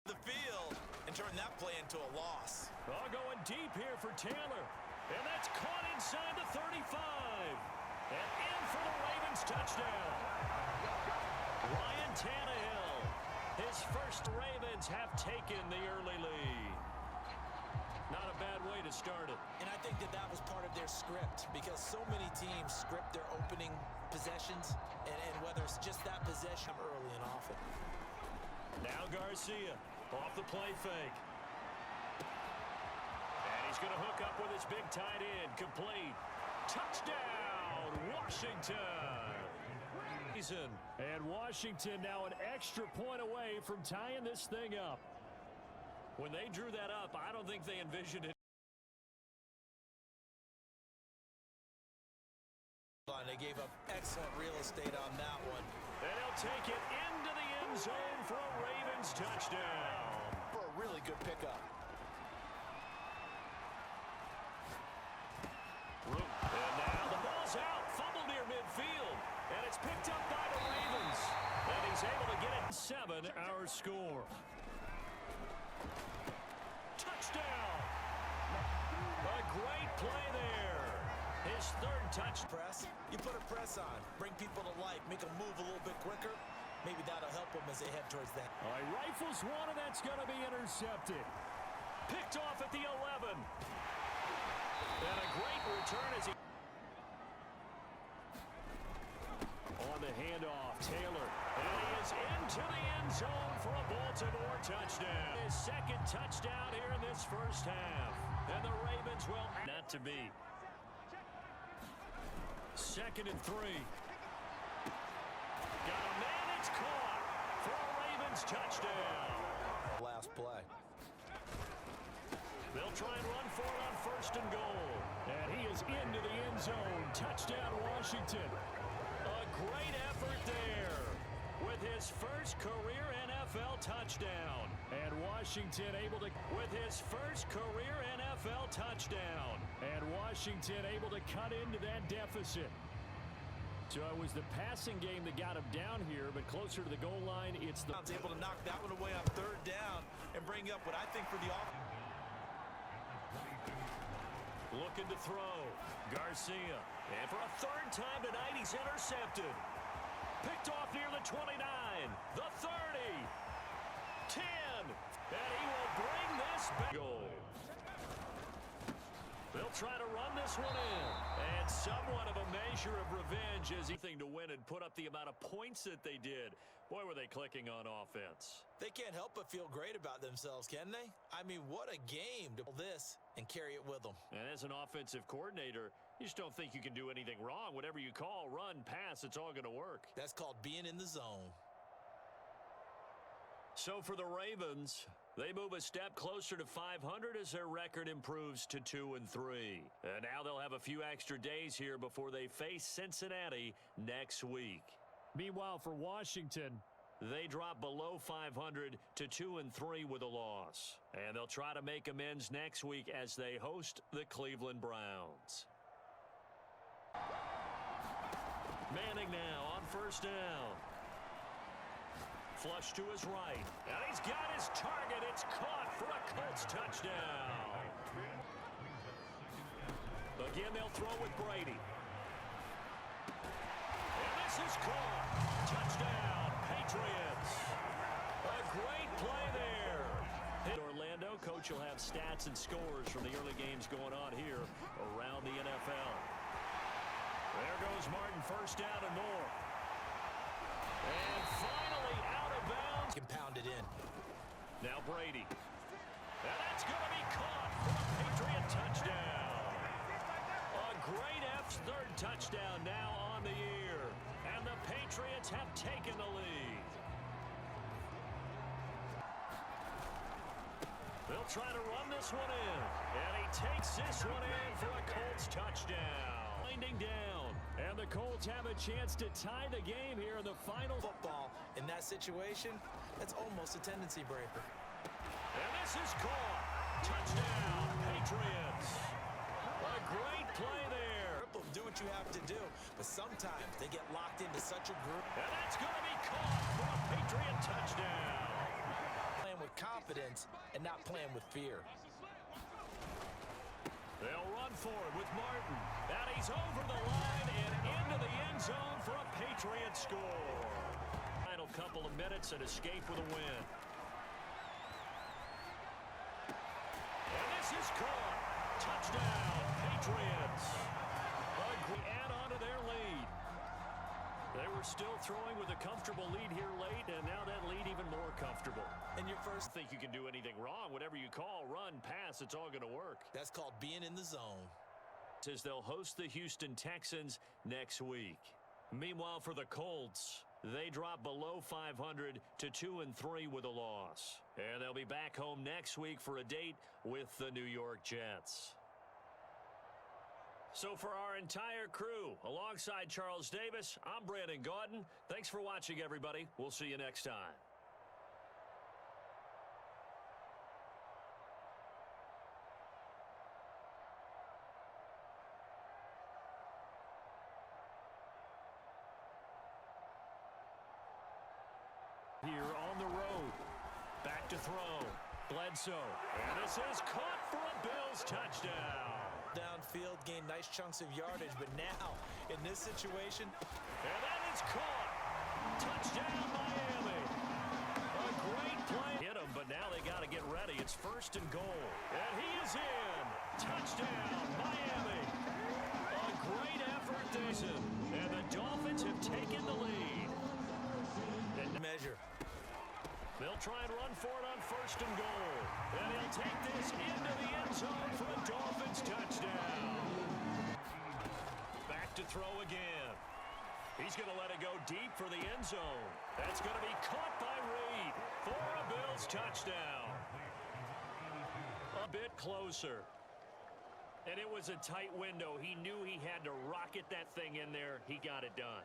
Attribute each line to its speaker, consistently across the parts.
Speaker 1: the field and turn that play into a loss.
Speaker 2: Oh, going deep here for Taylor. And that's caught inside the 35. And in for the Ravens touchdown. Ryan Tannehill. His first Ravens have taken the early lead. Not a bad way to start it.
Speaker 1: And I think that was part of their script because so many teams script their opening possessions and whether it's just that possession early and often.
Speaker 2: Now Garcia off the play fake. And he's going to hook up with his big tight end. Complete. Touchdown, Washington. And Washington now an extra point away from tying this thing up. When they drew that up, I don't think they envisioned it.
Speaker 1: They gave up excellent real estate on that one.
Speaker 2: And he'll take it into the end zone for a Ravens touchdown.
Speaker 1: For a really good pickup.
Speaker 2: And now the ball's out. Fumble near midfield. And it's picked up by the Ravens. And he's able to get it. 7, our score. Touchdown. A great play there. His third touch.
Speaker 1: Press. You put a press on. Bring people to life. Make them move a little bit quicker. Maybe that'll help them as they head towards that.
Speaker 2: All right, rifles one, and that's going to be intercepted. Picked off at the 11. And a great return as he... On the handoff, Taylor. And he is into the end zone for a Baltimore touchdown. His second touchdown here in this first half. And the Ravens will... Not to be. 2nd and 3. Got a man, it's caught for a Ravens touchdown.
Speaker 1: Last play.
Speaker 2: They'll try and run for it on 1st and goal. And he is into the end zone. Touchdown, Washington. A great effort there with his first career NFL touchdown. And Washington able to, with his first career NFL touchdown. And Washington able to cut into that deficit. So it was the passing game that got him down here, but closer to the goal line, it's the...
Speaker 1: Able to knock that one away on 3rd down and bring up what I think for the offense.
Speaker 2: Looking to throw. Garcia. And for a 3rd time tonight, he's intercepted. Picked off near the 29. The 30. 10. And he will bring this back. Goal. They'll try to run this one in. And somewhat of a measure of revenge as anything to win and put up the amount of points that they did. Boy, were they clicking on offense.
Speaker 1: They can't help but feel great about themselves, can they? I mean, what a game to pull this and carry it with them.
Speaker 2: And as an offensive coordinator, you just don't think you can do anything wrong. Whatever you call, run, pass, it's all going to work.
Speaker 1: That's called being in the zone.
Speaker 2: So for the Ravens, they move a step closer to 500 as their record improves to 2-3. And now they'll have a few extra days here before they face Cincinnati next week. Meanwhile, for Washington, they drop below 500 to 2-3 with a loss. And they'll try to make amends next week as they host the Cleveland Browns. Manning now on 1st down. Flush to his right. And he's got his target. It's caught for a Colts touchdown. Again, they'll throw with Brady. And this is caught. Touchdown, Patriots. A great play there. In Orlando, coach will have stats and scores from the early games going on here around the NFL. There goes Martin, 1st down and more. And finally out of bounds.
Speaker 1: Can pound it in.
Speaker 2: Now Brady. And that's going to be caught for a Patriot touchdown. A great 3rd touchdown now on the year. And the Patriots have taken the lead. They'll try to run this one in. And he takes this one in for a Colts touchdown. Winding down. And the Colts have a chance to tie the game here in the final.
Speaker 1: Football in that situation, that's almost a tendency breaker.
Speaker 2: And this is caught. Touchdown, Patriots. A great play there.
Speaker 1: Do what you have to do, but sometimes they get locked into such a group.
Speaker 2: And that's going to be caught for a Patriot touchdown.
Speaker 1: Playing with confidence and not playing with fear.
Speaker 2: They'll run for it with Martin. And he's over the line and into the end zone for a Patriot score. Final couple of minutes and escape with a win. And this is caught. Touchdown, Patriots. Add on to their lead. They were still throwing with a comfortable lead here late, and now that lead even more comfortable.
Speaker 1: And your first
Speaker 2: Think you can do anything wrong. Whatever you call, run, pass, it's all going to work.
Speaker 1: that's called being in the zone.
Speaker 2: As they'll host the Houston Texans next week. Meanwhile, for the Colts, they drop below 500 to 2-3 with a loss. And they'll be back home next week for a date with the New York Jets. So for our entire crew, alongside Charles Davis, I'm Brandon Gaudin. Thanks for watching, everybody. We'll see you next time. Here on the road. Back to throw. Bledsoe. And this is caught for a Bills touchdown.
Speaker 1: Downfield, gained nice chunks of yardage, but now, in this situation,
Speaker 2: And that is caught. Touchdown, Miami. A great play. Hit him, but now they got to get ready. It's 1st and goal. And he is in. Touchdown, Miami. A great effort, Jason. And the Dolphins have taken the lead.
Speaker 1: and measure.
Speaker 2: They'll try and run for it on 1st and goal. And he'll take this into the end zone for a Dolphins touchdown. Back to throw again. He's going to let it go deep for the end zone. That's going to be caught by Reed for a Bills touchdown. A bit closer. And it was a tight window. He knew he had to rocket that thing in there. He got it done.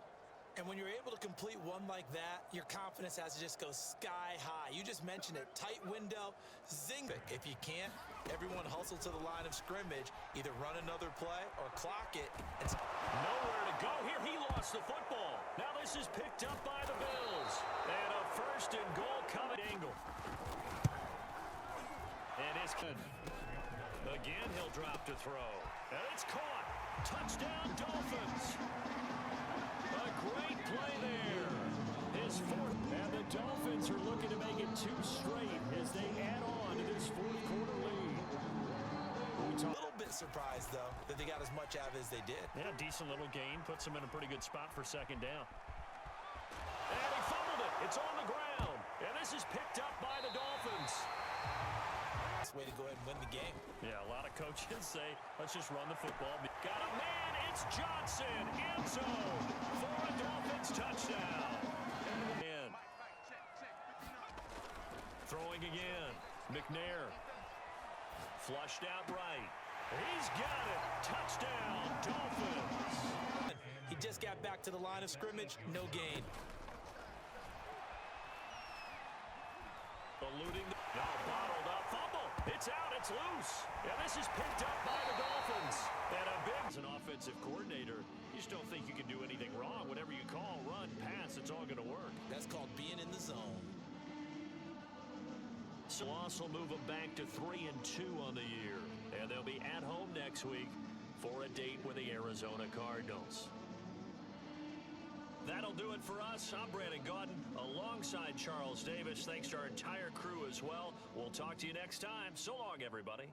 Speaker 1: And when you're able to complete one like that, your confidence has to just go sky high. You just mentioned it. Tight window, zing. If you can't, everyone hustle to the line of scrimmage. Either run another play or clock it. And
Speaker 2: nowhere to go here. He lost the football. Now this is picked up by the Bills. And a 1st and goal coming. Angle. And it's good. Again, he'll drop to throw. And it's caught. Touchdown, Dolphins. A great play there. His 4th. And the Dolphins are looking to make it 2 straight as they add on to this 4th quarter lead.
Speaker 1: a little bit surprised, though, that they got as much out of it as they did.
Speaker 2: Yeah, decent little gain. Puts him in a pretty good spot for 2nd down. And he fumbled it. It's on the ground. And this is picked up by the Dolphins.
Speaker 1: Way to go ahead and win the game.
Speaker 2: Yeah, a lot of coaches say, let's just run the football. Got a man. It's Johnson. End zone for a Dolphins touchdown. And throwing again. McNair. Flushed out right. He's got it. Touchdown, Dolphins.
Speaker 1: He just got back to the line of scrimmage. No gain.
Speaker 2: Eluding the... Now bottled up. Fumble. It's out. It's loose. And this is picked up by the Dolphins. And a big... As an offensive coordinator, you just don't think you can do anything wrong. Whatever you call, run, pass, it's all going to work.
Speaker 1: That's called being in the zone.
Speaker 2: So loss will move them back to 3-2 on the year. And they'll be at home next week for a date with the Arizona Cardinals. That'll do it for us. I'm Brandon Gaudin alongside Charles Davis. Thanks to our entire crew as well. We'll talk to you next time. So long, everybody.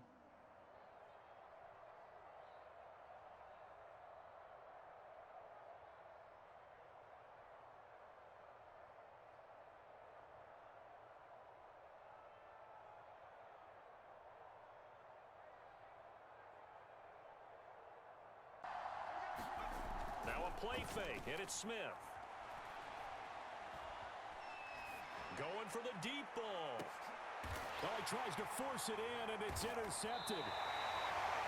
Speaker 2: Now a play fake, and it's Smith. Going for the deep ball. Oh, he tries to force it in, and it's intercepted.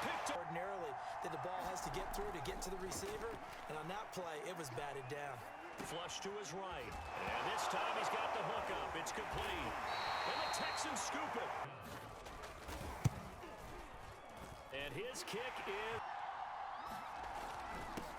Speaker 2: Picked up.
Speaker 1: Ordinarily, that the ball has to get through to get to the receiver, and on that play, it was batted down.
Speaker 2: Flush to his right. And this time he's got the hook up. It's complete. And the Texans scoop it. And his kick is...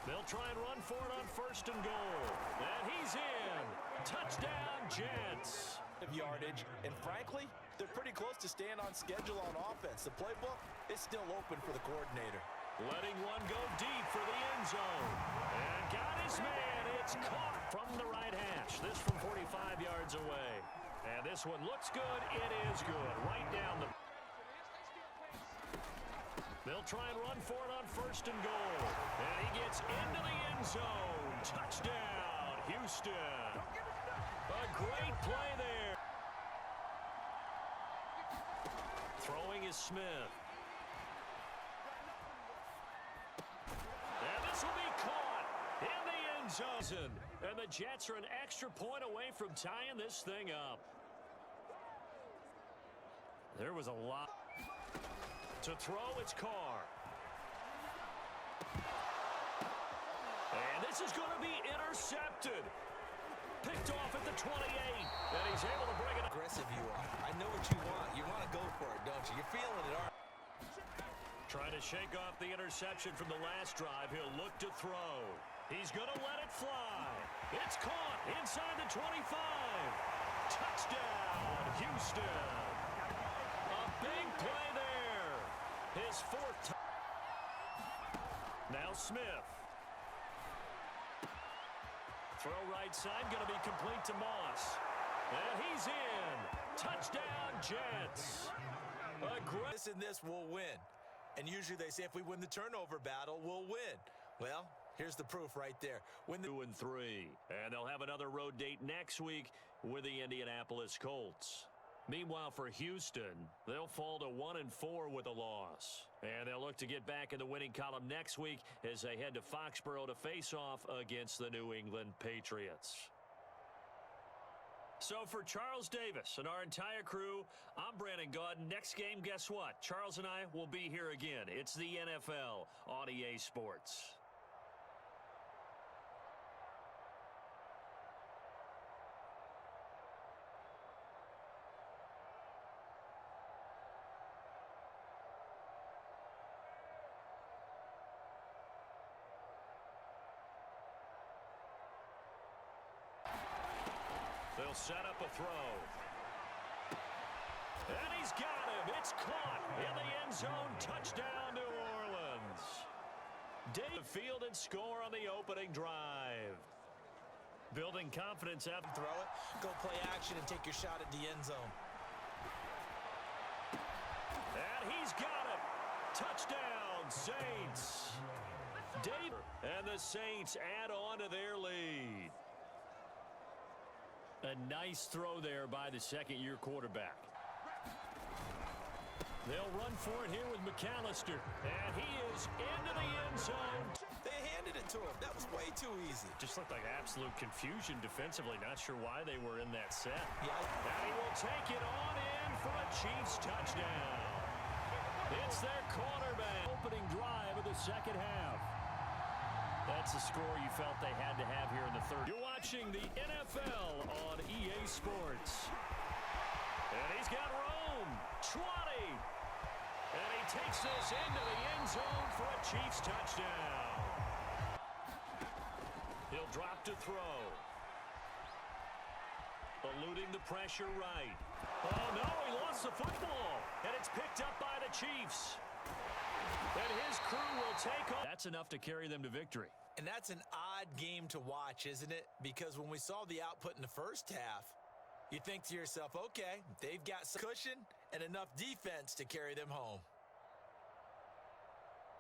Speaker 2: They'll try and run for it on 1st and goal. And he's in. Touchdown, Jets.
Speaker 1: Of yardage, and frankly, They're pretty close to staying on schedule on offense. The playbook is still open for the coordinator.
Speaker 2: Letting one go deep for the end zone. And got his man. It's caught from the right hash. This from 45 yards away. And this one looks good. It is good. Right down the... They'll try and run for it on 1st and goal. And he gets into the end zone. Touchdown, Houston. A great play there. Throwing is Smith. And this will be caught in the end zone. And the Jets are an extra point away from tying this thing up. There was a lot. To throw, it's Carr. And this is going to be intercepted. Picked off at the 28. And he's able to bring it up.
Speaker 1: Aggressive you are. I know what you want. You want to go for it, don't you? You're feeling it, aren't you?
Speaker 2: Trying to shake off the interception from the last drive. He'll look to throw. He's going to let it fly. It's caught inside the 25. Touchdown, Houston. A big play there. His 4th time. Now Smith. Throw right side, going to be complete to Moss. And he's in. Touchdown, Jets.
Speaker 1: This and this will win. And usually they say if we win the turnover battle, we'll win. Well, here's the proof right there. Win the
Speaker 2: 2 and 3. And they'll have another road date next week with the Indianapolis Colts. Meanwhile, for Houston, they'll fall to 1 and 4 with a loss. And they'll look to get back in the winning column next week as they head to Foxborough to face off against the New England Patriots. So for Charles Davis and our entire crew, I'm Brandon Gaudin. Next game, guess what? Charles and I will be here again. It's the NFL on EA Sports. They'll set up a throw. And he's got him. It's caught in the end zone. Touchdown, New Orleans. Dave field and score on the opening drive. Building confidence after
Speaker 1: throw it, go play action and take your shot at the end zone.
Speaker 2: And he's got it. Touchdown, Saints. Dave and the Saints add on to their lead. A nice throw there by the second-year quarterback. They'll run for it here with McAllister. And he is into the end zone.
Speaker 1: They handed it to him. That was way too easy.
Speaker 2: Just looked like absolute confusion defensively. Not sure why they were in that set.
Speaker 1: Yeah.
Speaker 2: And he will take it on in for a Chiefs touchdown. It's their quarterback. Opening drive of the second half. That's the score you felt they had to have here in the third. You're watching the NFL on EA Sports. And he's got Rome. 20. And he takes this into the end zone for a Chiefs touchdown. He'll drop to throw. Eluding the pressure right. Oh, no, he lost the football. And it's picked up by the Chiefs. And his crew will take off. That's enough to carry them to victory.
Speaker 1: And that's an odd game to watch, isn't it? Because when we saw the output in the first half, you think to yourself, okay, they've got some cushion and enough defense to carry them home.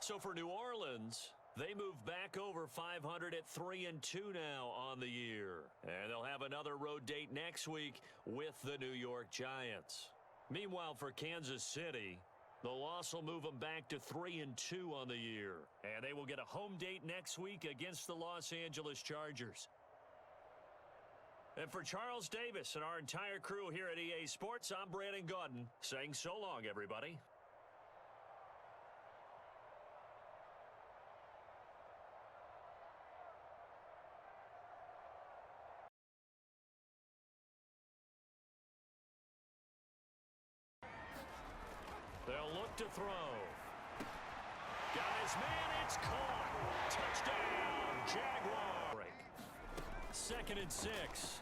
Speaker 2: So for New Orleans, they move back over 500 at 3-2 now on the year. And they'll have another road date next week with the New York Giants. Meanwhile, for Kansas City, the loss will move them back to 3-2 on the year. And they will get a home date next week against the Los Angeles Chargers. And for Charles Davis and our entire crew here at EA Sports, I'm Brandon Gaudin saying so long, everybody. They'll look to throw. Got his man, it's caught. Touchdown, Jaguar. Break. 2nd and 6.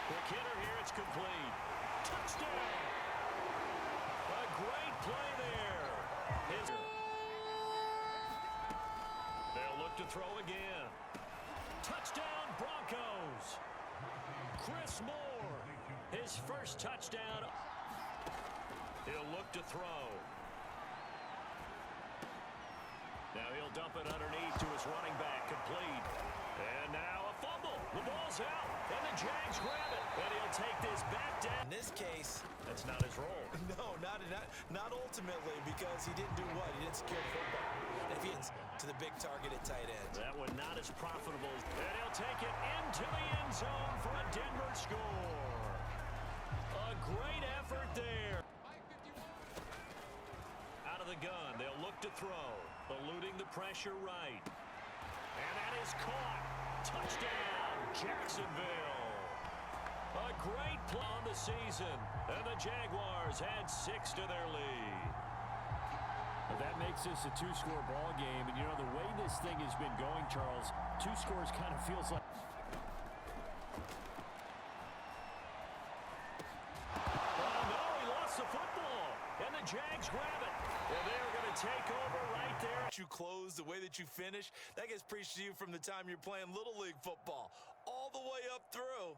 Speaker 2: Quick hitter here, it's complete. Touchdown! A great play there. They'll look to throw again. Touchdown, Broncos. Chris Moore, his first touchdown. He'll look to throw. Now he'll dump it underneath to his running back, complete. And now a fumble. The ball's out, and the Jags grab it. And he'll take this back down.
Speaker 1: In this case,
Speaker 2: that's not his role.
Speaker 1: No, not ultimately, because he didn't do what? He didn't secure the football. And if he gets to the big target at tight end.
Speaker 2: That one not as profitable. And he'll take it into the end zone for a Denver score. A great effort there. Out of the gun, they'll look to throw. Eluding the pressure right. And that is caught. Touchdown, Jacksonville. A great play on the season. And the Jaguars add 6 to their lead.
Speaker 3: Well, that makes this a two-score ball game. And, you know, the way this thing has been going, Charles, 2 scores kind of feels like...
Speaker 2: Oh, no, he lost the football. And the Jags grab it. And they're going to take over right there.
Speaker 1: You close, the way that you finish, that gets preached to you from the time you're playing Little League football all the way up through.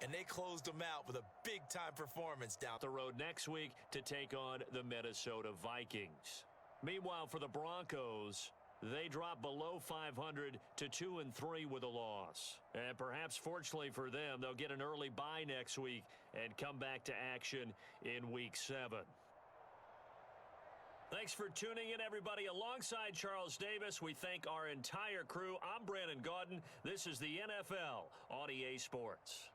Speaker 1: And they closed them out with a big-time performance down
Speaker 2: the road next week to take on the Minnesota Vikings. Meanwhile, for the Broncos, they drop below 500 to 2-3 with a loss. And perhaps fortunately for them, they'll get an early bye next week and come back to action in Week 7. Thanks for tuning in, everybody. Alongside Charles Davis, we thank our entire crew. I'm Brandon Gaudin. This is the NFL on EA Sports.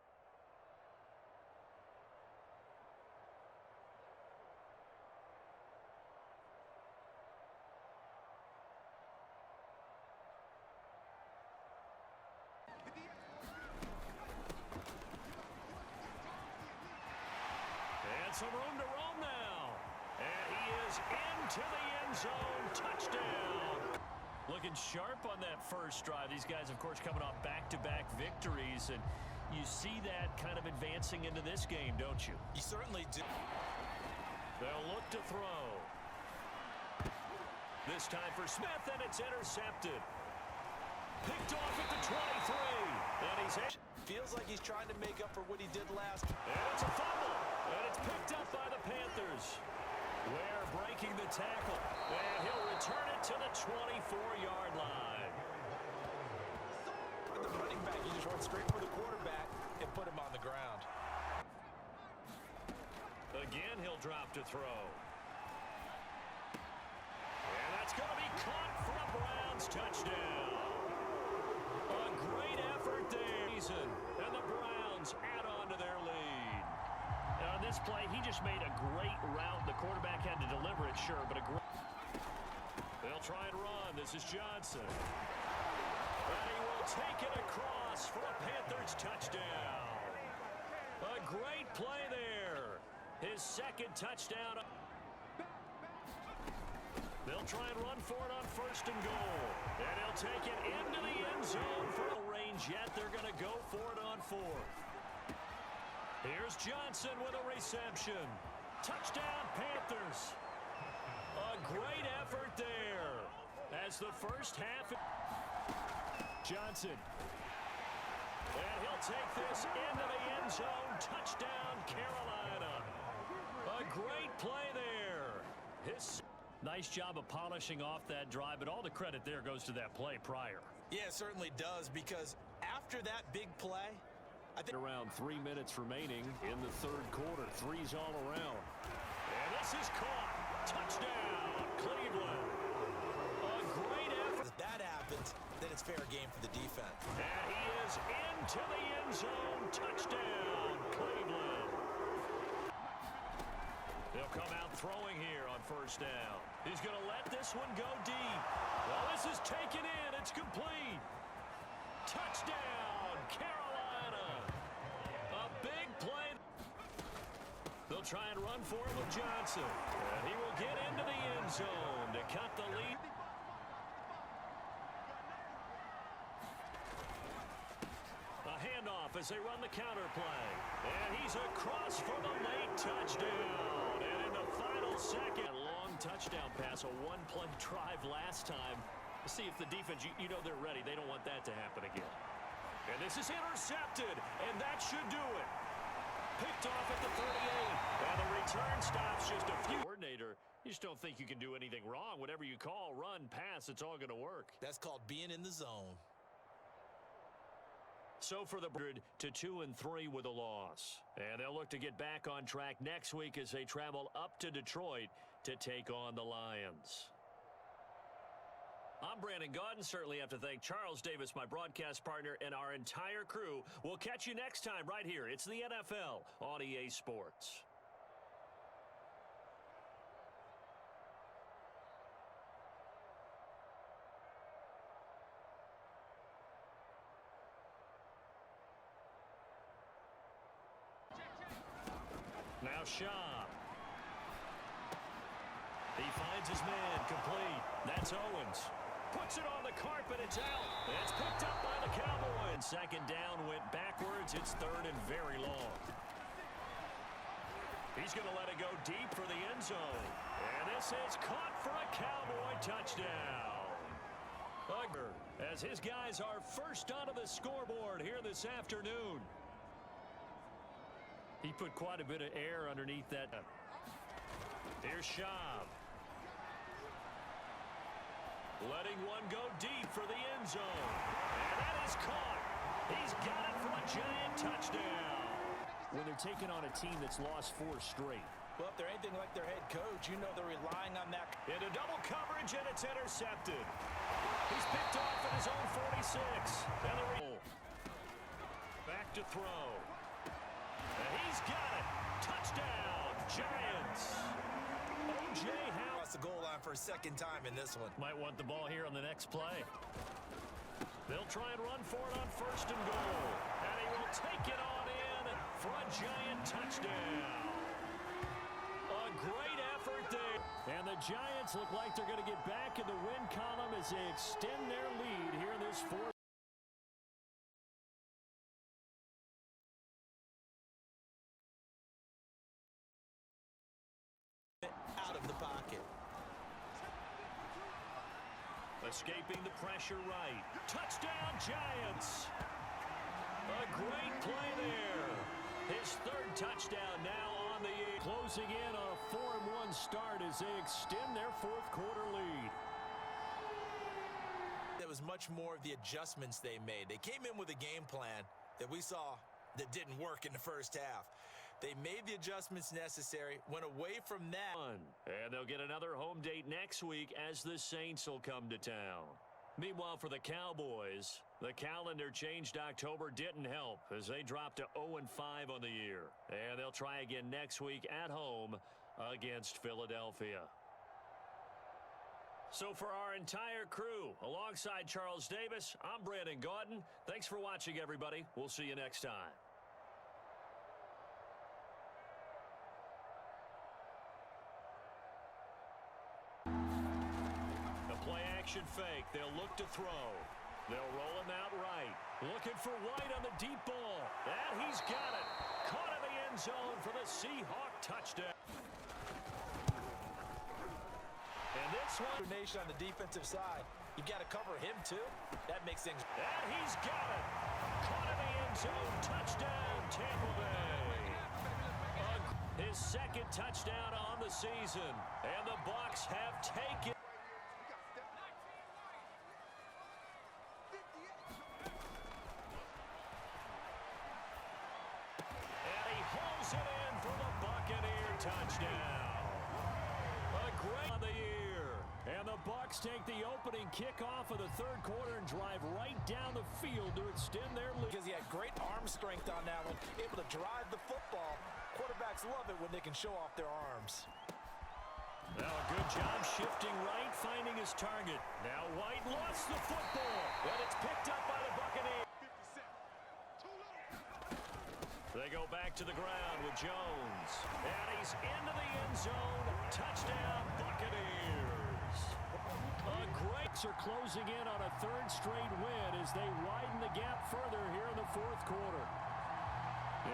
Speaker 2: And some room to roam now. And he is into the end zone. Touchdown. Looking sharp on that first drive. These guys, of course, coming off back-to-back victories. And you see that kind of advancing into this game, don't you?
Speaker 1: You certainly do.
Speaker 2: They'll look to throw. This time for Smith, and it's intercepted. Picked off at the 23. And he's...
Speaker 1: Feels like he's trying to make up for what he did last.
Speaker 2: And it's a fumble. And it's picked up by the Panthers. Ware breaking the tackle. And he'll return it to the 24-yard line.
Speaker 1: For the running back, you just run straight for the quarterback and put him on the ground.
Speaker 2: Again, he'll drop to throw. And that's going to be caught for a Browns touchdown. A great effort there. And the Browns add on to their lead. On this play, he just made a great route. The quarterback had to deliver it, sure, but a great... They'll try and run. This is Johnson. And he will take it across for a Panthers touchdown. A great play there. His second touchdown. They'll try and run for it on 1st and goal. And he'll take it into the end zone for no range yet. They're going to go for it on 4th. Here's Johnson with a reception. Touchdown, Panthers. A great effort there. As the first half... Johnson. And he'll take this into the end zone. Touchdown, Carolina. A great play there. His... Nice job of polishing off that drive, but all the credit there goes to that play prior.
Speaker 1: Yeah, it certainly does, because after that big play, I think
Speaker 2: around 3 minutes remaining in the 3rd quarter. 3's all around. And this is caught. Touchdown, Cleveland. A great effort.
Speaker 1: If that happens, then it's fair game for the defense.
Speaker 2: And he is into the end zone. Touchdown, Cleveland. They'll come out throwing here on 1st down. He's going to let this one go deep. Well, this is taken in. It's complete. Touchdown, Carolina. A big play. They'll try and run for it with Johnson. And he will get into the end zone to cut the lead. A handoff, as they run the counter play. And he's across for the late touchdown. And in the final second, a long touchdown pass, a one-play drive last time. See if the defense, you know they're ready. They don't want that to happen again. And this is intercepted, and that should do it. Picked off at the 38, and the return stops just a few. Coordinator, you just don't think you can do anything wrong. Whatever you call, run, pass, it's all going to work.
Speaker 1: That's called being in the zone.
Speaker 2: So for the 100 to 2-3 with a loss. And they'll look to get back on track next week as they travel up to Detroit to take on the Lions. I'm Brandon Gaudin. Certainly have to thank Charles Davis, my broadcast partner, and our entire crew. We'll catch you next time right here. It's the NFL on EA Sports. Now Shaw. He finds his man, complete. That's Owens. Puts it on the carpet, it's out. It's picked up by the Cowboys. Second down went backwards. It's third and very long. He's going to let it go deep for the end zone. And this is caught for a Cowboy touchdown. Ugger, as his guys are first onto the scoreboard here this afternoon. He put quite a bit of air underneath that. Here's Schaub. Letting one go deep for the end zone. And that is caught. He's got it for a giant touchdown. When they're taking on a team that's lost 4 straight.
Speaker 1: Well, if they're anything like their head coach, you know they're relying on that.
Speaker 2: Into double coverage, and it's intercepted. He's picked off at his own 46. And the back to throw. And he's got it. Touchdown, Giants. O.J. Howard.
Speaker 1: The goal line for a second time in this one.
Speaker 2: Might want the ball here on the next play. They'll try and run for it on first and goal. And he will take it on in for a giant touchdown. A great effort there. And the Giants look like they're going to get back in the win column as they extend their lead here in this fourth.
Speaker 1: Out of the pocket.
Speaker 2: Escaping the pressure right. Touchdown, Giants. A great play there. His third touchdown now on the year. Closing in on a 4-1 start as they extend their fourth quarter lead.
Speaker 1: That was much more of the adjustments they made. They came in with a game plan that we saw that didn't work in the first half. They made the adjustments necessary, went away from that.
Speaker 2: And they'll get another home date next week as the Saints will come to town. Meanwhile, for the Cowboys, the calendar changed. October didn't help as they dropped to 0-5 on the year. And they'll try again next week at home against Philadelphia. So for our entire crew, alongside Charles Davis, I'm Brandon Gaudin. Thanks for watching, everybody. We'll see you next time. Action fake. They'll look to throw. They'll roll him out right. Looking for White on the deep ball. And he's got it. Caught in the end zone for the Seahawk touchdown. And this one.
Speaker 1: Nation on the defensive side. You got to cover him, too. That makes things.
Speaker 2: And he's got it. Caught in the end zone. Touchdown, Tampa Bay. His second touchdown on the season. And the Bucs have taken. Touchdown. A great on the year. And the Bucs take the opening kickoff of the third quarter and drive right down the field to extend their lead.
Speaker 1: Because he had great arm strength on that one, able to drive the football. Quarterbacks love it when they can show off their arms.
Speaker 2: Now a good job shifting right, finding his target. Now White lost the football, but it's picked up by the Buccaneers. They go back to the ground with Jones. And he's into the end zone. Touchdown, Buccaneers. Greats are closing in on a third straight win as they widen the gap further here in the fourth quarter.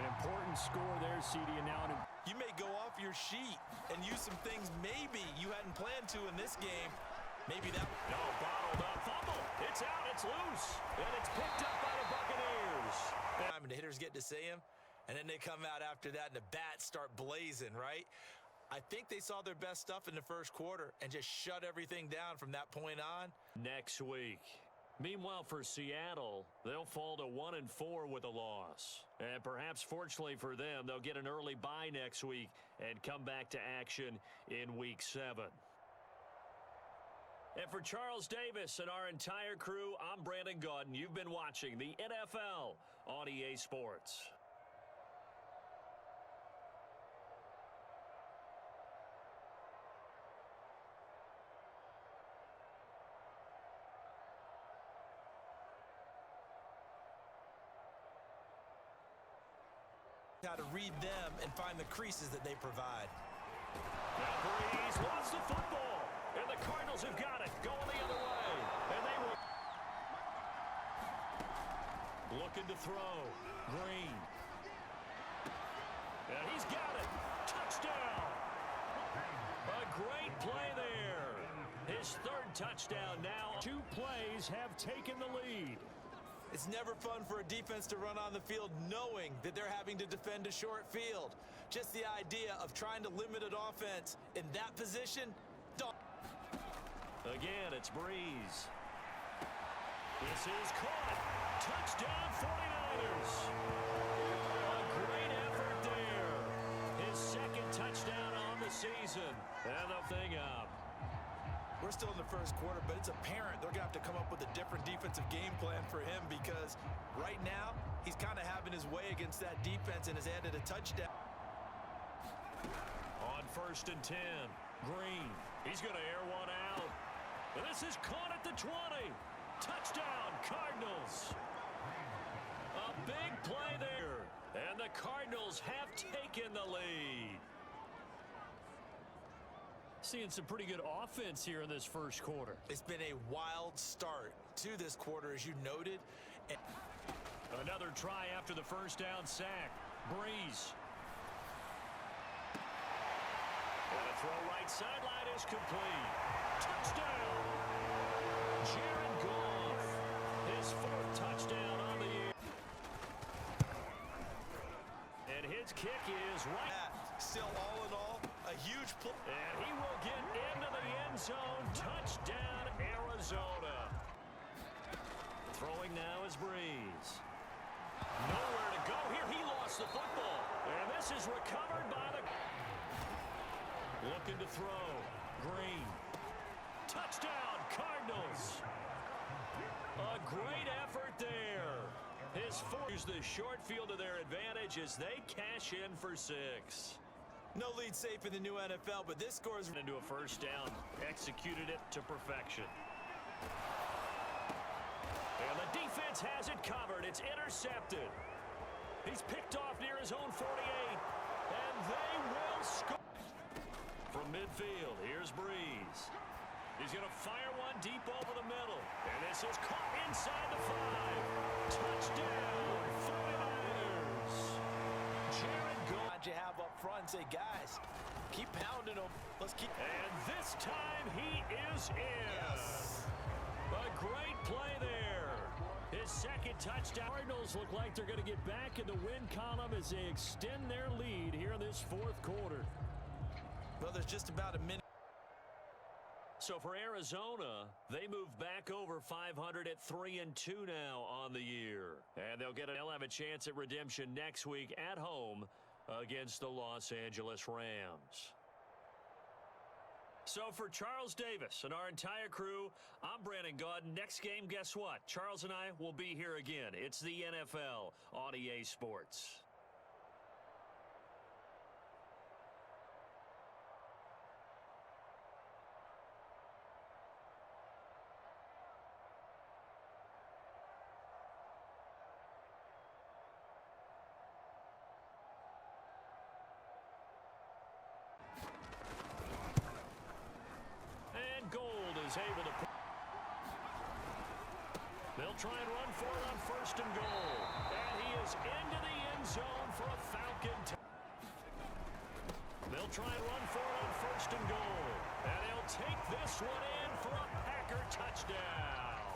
Speaker 3: An important score there, CD, and now
Speaker 1: You may go off your sheet and use some things maybe you hadn't planned to in this game. Maybe that...
Speaker 2: No, bottled up. Fumble. It's out. It's loose. And it's picked up by the Buccaneers.
Speaker 1: And the hitters get to see him, and then they come out after that, and the bats start blazing, right? I think they saw their best stuff in the first quarter and just shut everything down from that point on.
Speaker 2: Next week. Meanwhile, for Seattle, they'll fall to 1-4 with a loss. And perhaps fortunately for them, they'll get an early bye next week and come back to action in Week 7. And for Charles Davis and our entire crew, I'm Brandon Gaudin. You've been watching the NFL on EA Sports.
Speaker 1: How to read them and find the creases that they provide.
Speaker 2: Now Breeze lost the football, and the Cardinals have got it, going the other way. And they will looking to throw. Green. And he's got it. Touchdown. A great play there. His third touchdown now. 2 plays have taken the lead.
Speaker 1: It's never fun for a defense to run on the field knowing that they're having to defend a short field. Just the idea of trying to limit an offense in that position.
Speaker 2: Again, it's Breeze. This is caught. Touchdown 49ers. A great effort there. His second touchdown on the season. And the thing up.
Speaker 1: We're still in the first quarter, but it's apparent they're going to have to come up with a different defensive game plan for him because right now he's kind of having his way against that defense and has added a touchdown.
Speaker 2: On 1st and 10, Green. He's going to air one out. And this is caught at the 20. Touchdown, Cardinals. A big play there. And the Cardinals have taken the lead.
Speaker 3: seeing some pretty good offense here in this first quarter.
Speaker 1: It's been a wild start to this quarter, as you noted. And
Speaker 2: another try after the first down sack. Breeze. And a throw right sideline is complete. Touchdown. Jared Goff. His 4th touchdown on the year. And his kick is right.
Speaker 1: Still, all in all, a huge play.
Speaker 2: And he will get into the end zone. Touchdown, Arizona. Throwing now is Breeze. Nowhere to go here. He lost the football. And this is recovered by the... Looking to throw. Green. Touchdown, Cardinals. A great effort there. His 4 use the short field to their advantage as they cash in for 6.
Speaker 1: No lead safe in the new NFL, but this score is
Speaker 2: into a first down. Executed it to perfection. And the defense has it covered. It's intercepted. He's picked off near his own 48. And they will score. From midfield, here's Breeze. He's going to fire one deep over the middle. And this is caught inside the 5. Touchdown, 49ers. Jared Goff.
Speaker 1: you have up front and say, guys, keep pounding them. Let's keep.
Speaker 2: And this time he is in.
Speaker 1: Yes.
Speaker 2: A great play there. His 2nd touchdown.
Speaker 3: Cardinals look like they're going to get back in the win column as they extend their lead here in this 4th quarter.
Speaker 1: Well, there's just about a minute.
Speaker 2: So for Arizona, they move back over 500 at 3-2 now on the year. And they'll have a chance at redemption next week at home against the Los Angeles Rams. So for Charles Davis and our entire crew, I'm Brandon Gaudin. Next game, guess what? Charles and I will be here again. It's the NFL on EA Sports. Gold is able to... They'll They'll try and run for it on 1st and goal. And he is into the end zone for a Falcon. They'll try and run for it on 1st and goal. And he'll take this one in for a Packer touchdown.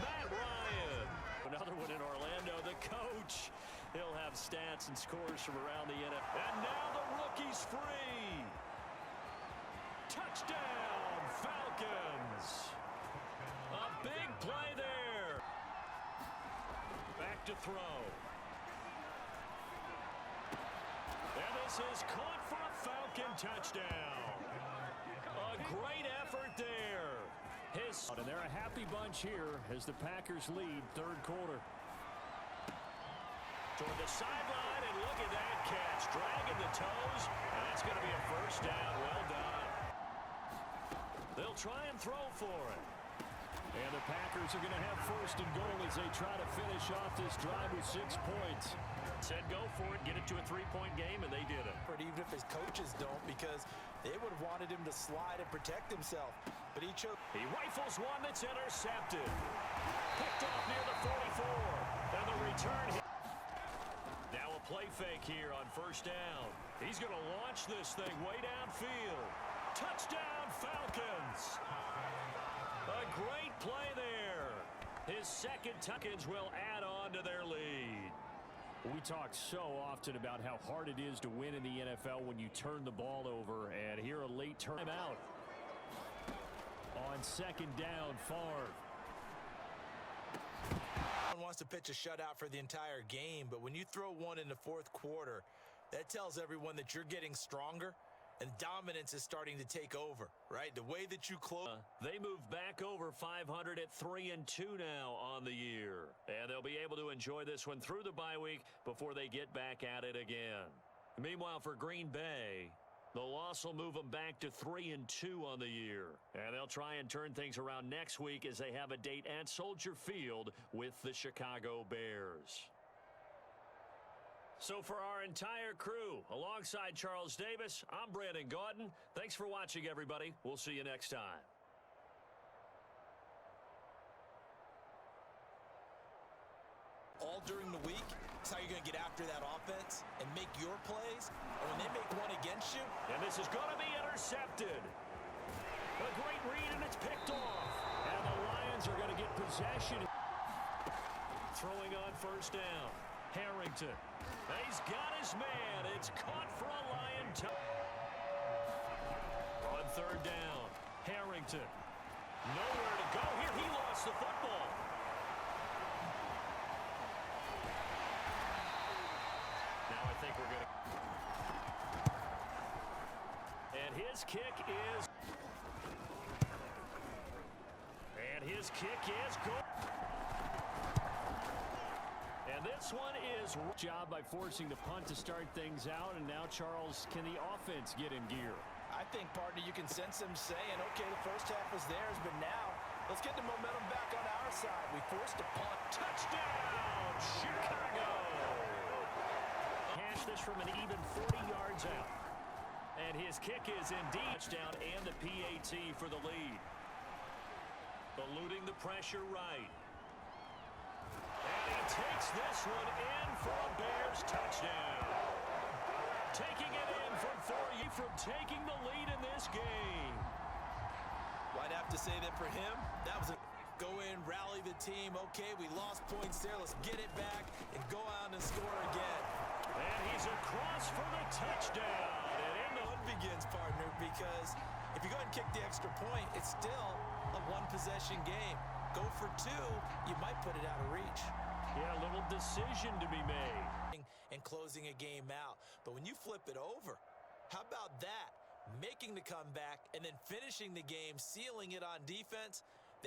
Speaker 2: Matt Ryan. Another one in Orlando. The coach. He'll have stats and scores from around the NFL. And now the rookie's free. Touchdown, Falcons. A big play there. Back to throw. And this is caught for a Falcon touchdown. A great effort there. And they're a happy bunch here as the Packers lead 3rd quarter. Toward the sideline, and look at that catch. Dragging the toes, and that's going to be a 1st down. Well done. They'll try and throw for it. And the Packers are going to have 1st and goal as they try to finish off this drive with 6 points. Said go for it, get it to a 3-point game, and they did it.
Speaker 1: Even if his coaches don't, because they would have wanted him to slide and protect himself. But he chose.
Speaker 2: He rifles one that's intercepted. Picked off near the 44. And the return hit. Now a play fake here on 1st down. He's going to launch this thing way downfield. Touchdown, Falcons. A great play there. His 2nd touchdowns will add on to their lead. We talk so often about how hard it is to win in the NFL when you turn the ball over, and here a late timeout. On 2nd down, Favre.
Speaker 1: Wants to pitch a shutout for the entire game, but when you throw one in the 4th quarter, that tells everyone that you're getting stronger and dominance is starting to take over, right? The way that you close.
Speaker 2: They move back over 500 at 3-2 now on the year, and they'll be able to enjoy this one through the bye week before they get back at it again. Meanwhile, for Green Bay, the loss will move them back to 3-2 on the year. And they'll try and turn things around next week as they have a date at Soldier Field with the Chicago Bears. So for our entire crew, alongside Charles Davis, I'm Brandon Gaudin. Thanks for watching, everybody. We'll see you next time.
Speaker 1: All during the week, that's how you're going to get after that offense and make your plays. And when they make one against you.
Speaker 2: And this is going to be intercepted. A great read, and it's picked off. And the Lions are going to get possession. Throwing on 1st down. Harrington. He's got his man. It's caught for a Lion touchdown. On 3rd down. Harrington. Nowhere to go here. He lost the football. Now I think we're going to. And his kick is. And his kick is good. And this one is job by forcing the punt to start things out. And now, Charles, can the offense get in gear?
Speaker 1: I think, partner, you can sense them saying, okay, the 1st half was theirs, but now let's get the momentum back on our side. We forced a punt.
Speaker 2: Touchdown, Chicago! Cash this from an even 40 yards out. And his kick is indeed touchdown and the PAT for the lead. Eluding the pressure right. And he takes this one in for a Bears touchdown. Taking it in from 40 from taking the lead in this game.
Speaker 1: Well, I'd have to say that for him, that was a go in, rally the team. Okay, we lost points there. Let's get it back and go out and score again.
Speaker 2: And he's across for the touchdown. And in the
Speaker 1: one begins, partner, because if you go ahead and kick the extra point, it's still a one-possession game. Go for 2, you might put it out of reach.
Speaker 2: Yeah, a little decision to be made.
Speaker 1: And closing a game out. But when you flip it over, how about that? Making the comeback and then finishing the game, sealing it on defense.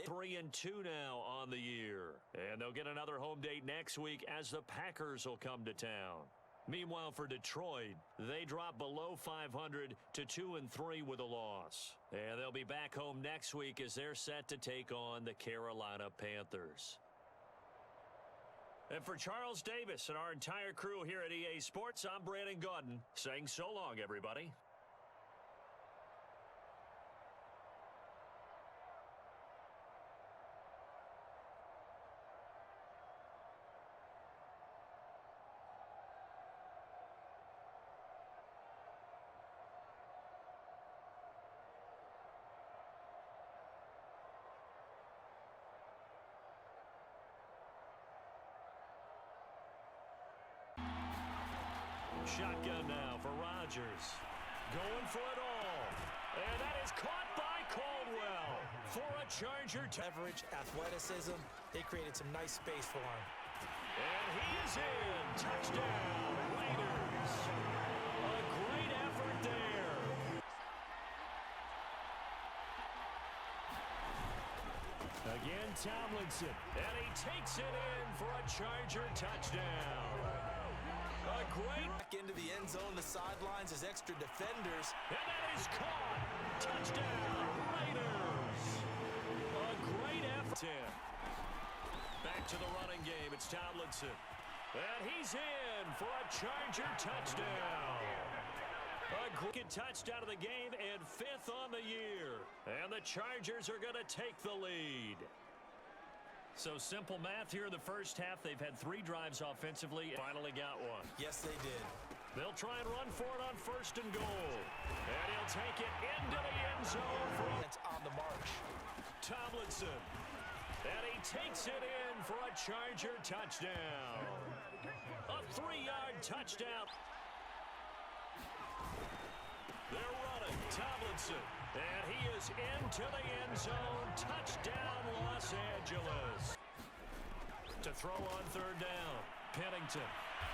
Speaker 2: 3-2 now on the year. And they'll get another home date next week as the Packers will come to town. Meanwhile, for Detroit, they drop below 500 to 2-3 with a loss. And they'll be back home next week as they're set to take on the Carolina Panthers. And for Charles Davis and our entire crew here at EA Sports, I'm Brandon Gaudin saying so long, everybody. shotgun now for Rodgers. Going for it all. And that is caught by Caldwell for a Charger.
Speaker 1: Leverage, athleticism, they created some nice space for him.
Speaker 2: And he is in. Touchdown, Raiders. A great effort there. Again, Tomlinson. And he takes it in for a Charger touchdown. A great
Speaker 1: Back into the end zone, the sidelines as extra defenders.
Speaker 2: And that is caught. Touchdown, Raiders. A great effort. Back to the running game. It's Tomlinson. And he's in for a Charger touchdown. A great touchdown of the game and 5th on the year. And the Chargers are going to take the lead. So simple math here in the first half. They've had 3 drives offensively. Finally got one.
Speaker 1: Yes, they did.
Speaker 2: They'll try and run for it on 1st and goal. And he'll take it into the end zone.
Speaker 1: It's on the march.
Speaker 2: Tomlinson. And he takes it in for a Charger touchdown. A 3-yard touchdown. They're running. Tomlinson. And he is into the end zone. Touchdown, Los Angeles. To throw on 3rd down. Pennington.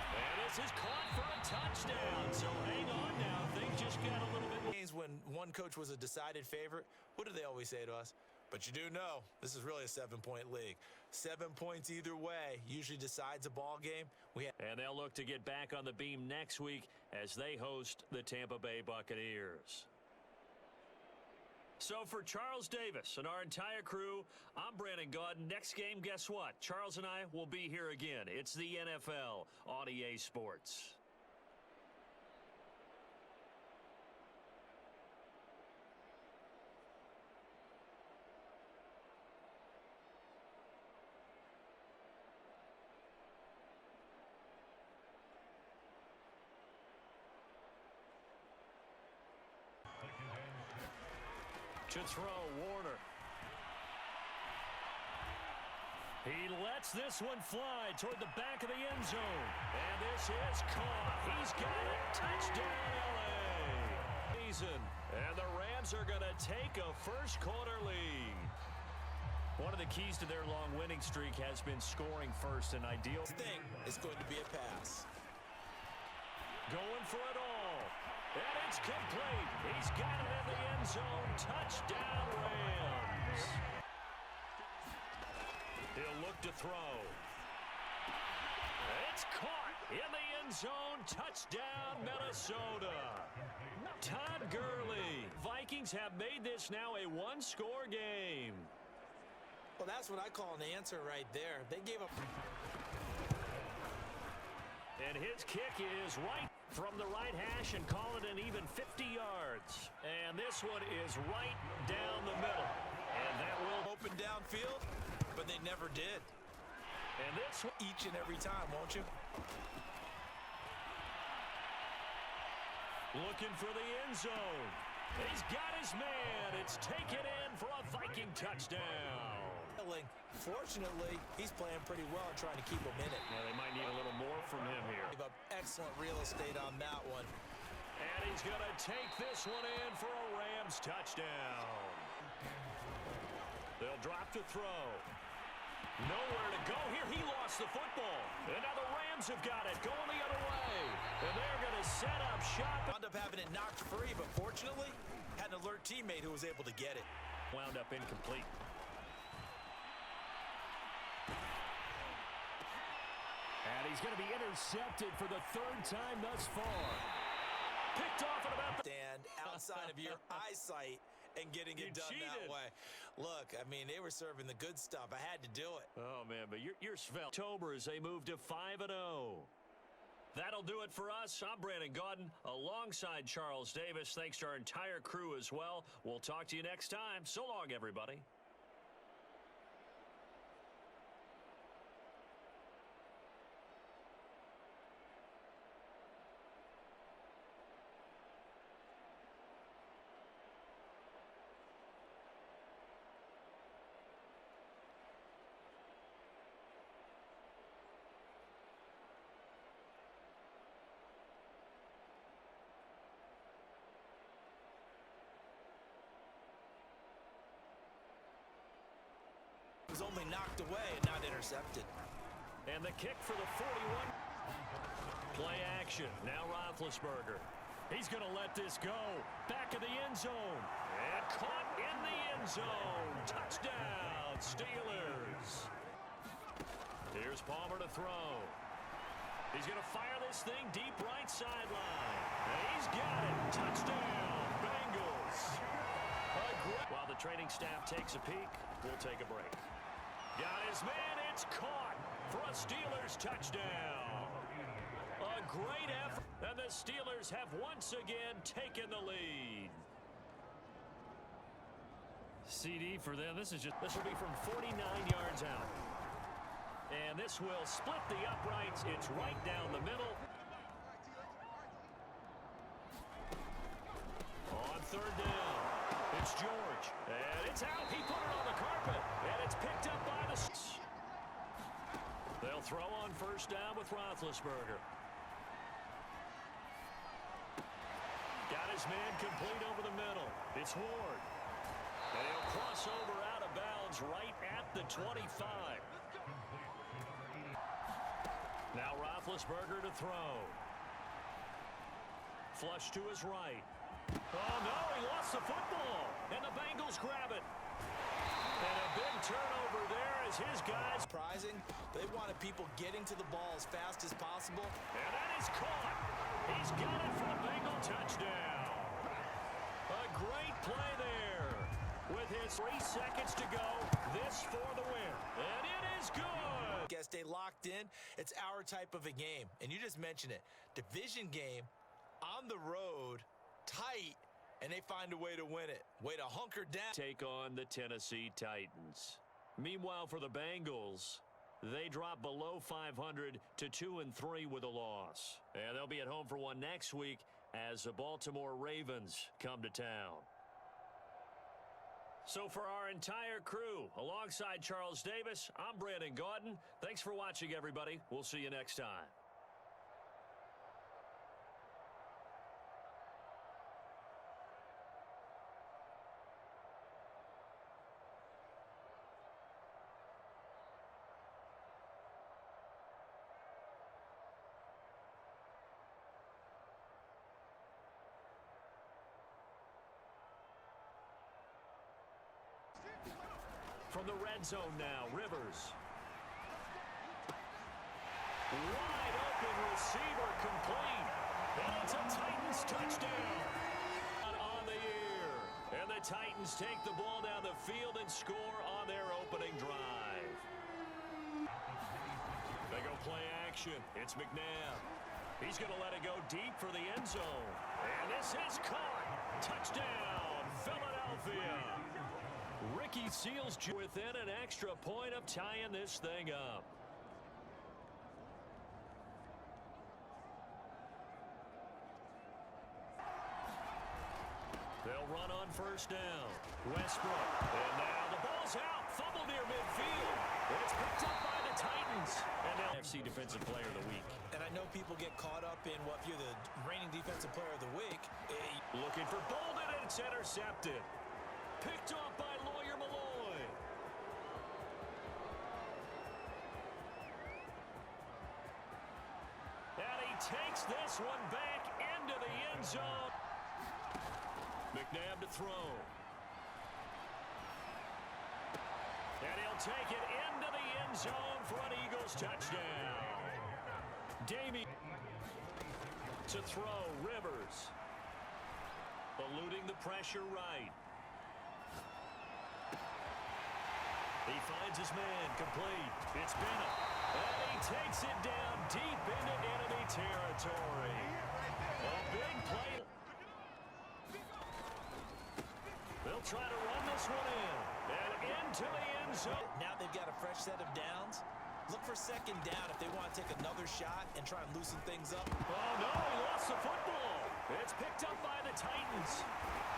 Speaker 2: And this is caught for a touchdown. So hang on now. Things just got a little bit.
Speaker 1: When one coach was a decided favorite, what do they always say to us? But you do know this is really a 7-point league. 7 points either way usually decides a ball game.
Speaker 2: And they'll look to get back on the beam next week as they host the Tampa Bay Buccaneers. So for Charles Davis and our entire crew, I'm Brandon Gaudin. Next game, guess what? Charles and I will be here again. It's the NFL on EA Sports. To throw, Warner. He lets this one fly toward the back of the end zone. And this is caught. He's got it. Touchdown, LA. Season. And the Rams are going to take a first-quarter lead. One of the keys to their long winning streak has been scoring first. An ideal
Speaker 1: thing is going to be a pass.
Speaker 2: Going for it all. And it's complete. He's got it in the end zone. Touchdown, Rams. He'll look to throw. It's caught in the end zone. Touchdown, Minnesota. Todd Gurley. Vikings have made this now a one-score game.
Speaker 1: Well, that's what I call an answer right there. They gave up.
Speaker 2: And his kick is right from the right hash and call it an even 50 yards. And this one is right down the middle. And that will
Speaker 1: open downfield, but they never did.
Speaker 2: And this
Speaker 1: each and every time, won't you?
Speaker 2: Looking for the end zone. He's got his man. It's taken in for a Viking touchdown.
Speaker 1: Fortunately, he's playing pretty well and trying to keep him in it.
Speaker 2: Well, they might need a little more from him here.
Speaker 1: Gave up excellent real estate on that one.
Speaker 2: And he's going to take this one in for a Rams touchdown. They'll drop to throw. Nowhere to go here. He lost the football. And now the Rams have got it going the other way. And they're going to set up shop.
Speaker 1: Wound up having it knocked free, but fortunately, had an alert teammate who was able to get it.
Speaker 2: Wound up incomplete. And he's going to be intercepted for the 3rd time thus far. Picked off at about the
Speaker 1: stand outside of your eyesight and getting it done that way. Look, I mean, they were serving the good stuff. I had to do it.
Speaker 2: Oh, man, but you're svelte. October as they move to 5-0. That'll do it for us. I'm Brandon Gaudin alongside Charles Davis. Thanks to our entire crew as well. We'll talk to you next time. So long, everybody.
Speaker 1: was only knocked away and not intercepted.
Speaker 2: And the kick for the 41. Play action. Now Roethlisberger. He's going to let this go. Back of the end zone. And caught in the end zone. Touchdown, Steelers. Here's Palmer to throw. He's going to fire this thing deep right sideline. And he's got it. Touchdown, Bengals. While the training staff takes a peek, we'll take a break. Got his man. It's caught for a Steelers touchdown. A great effort. And the Steelers have once again taken the lead. CD for them. This will be from 49 yards out. And this will split the uprights. It's right down the middle. On third down, it's George. And it's out. He put it on the carpet. And it's picked up by the... They'll throw on first down with Roethlisberger. Got his man complete over the middle. It's Ward. And he'll cross over out of bounds right at the 25. Now Roethlisberger to throw. Flush to his right. Oh, no, he lost the football. And the Bengals grab it. And a big turnover there as his guys...
Speaker 1: Surprising, they wanted people getting to the ball as fast as possible.
Speaker 2: And that is caught. He's got it for a Bengal touchdown. A great play there. With his 3 seconds to go, this for the win. And it is good.
Speaker 1: Guess they locked in. It's our type of a game. And you just mentioned it. Division game, on the road, tight, and they find a way to win it. Way to hunker down.
Speaker 2: Take on the Tennessee Titans. Meanwhile, for the Bengals, they drop below 500 to 2-3 with a loss. And they'll be at home for one next week as the Baltimore Ravens come to town. So for our entire crew, alongside Charles Davis, I'm Brandon Gaudin. Thanks for watching, everybody. We'll see you next time. From the red zone now, Rivers. Wide open receiver complete. And it's a Titans touchdown. On the year. And the Titans take the ball down the field and score on their opening drive. They go play action. It's McNabb. He's going to let it go deep for the end zone. And this is caught. Touchdown, Philadelphia. Ricky Seals within an extra point of tying this thing up. They'll run on first down. Westbrook. And now the ball's out. Fumble near midfield. And it's picked up by the Titans. And now FC Defensive Player of the Week.
Speaker 1: And I know people get caught up in what if you're the reigning Defensive Player of the Week.
Speaker 2: Looking for Bolden, and it's intercepted. Picked off by Lawyer Malloy. And he takes this one back into the end zone. McNabb to throw. And he'll take it into the end zone for an Eagles touchdown. Damien to throw. Rivers. Eluding the pressure right. He finds his man complete. It's Bennett. And he takes it down deep into enemy territory. A big play. They'll try to run this one in. And into the end zone.
Speaker 1: Now they've got a fresh set of downs. Look for second down if they want to take another shot and try and loosen things up.
Speaker 2: Oh, no, he lost the football. It's picked up by the Titans.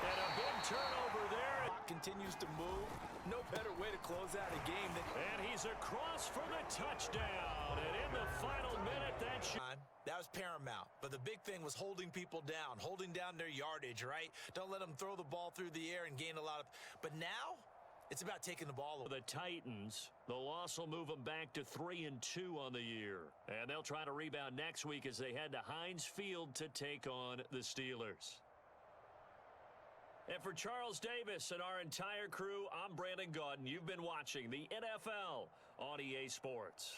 Speaker 2: And a big turnover there.
Speaker 1: Continues to move. No better way to close out a game than...
Speaker 2: And he's across for the touchdown. And in the final minute,
Speaker 1: that was paramount. But the big thing was holding people down, holding down their yardage, right? Don't let them throw the ball through the air and gain a lot of... But now, It's about taking the ball away.
Speaker 2: The Titans, the loss will move them back to 3-2 on the year. And they'll try to rebound next week as they head to Heinz Field to take on the Steelers. And for Charles Davis and our entire crew, I'm Brandon Gaudin. You've been watching the NFL on EA Sports.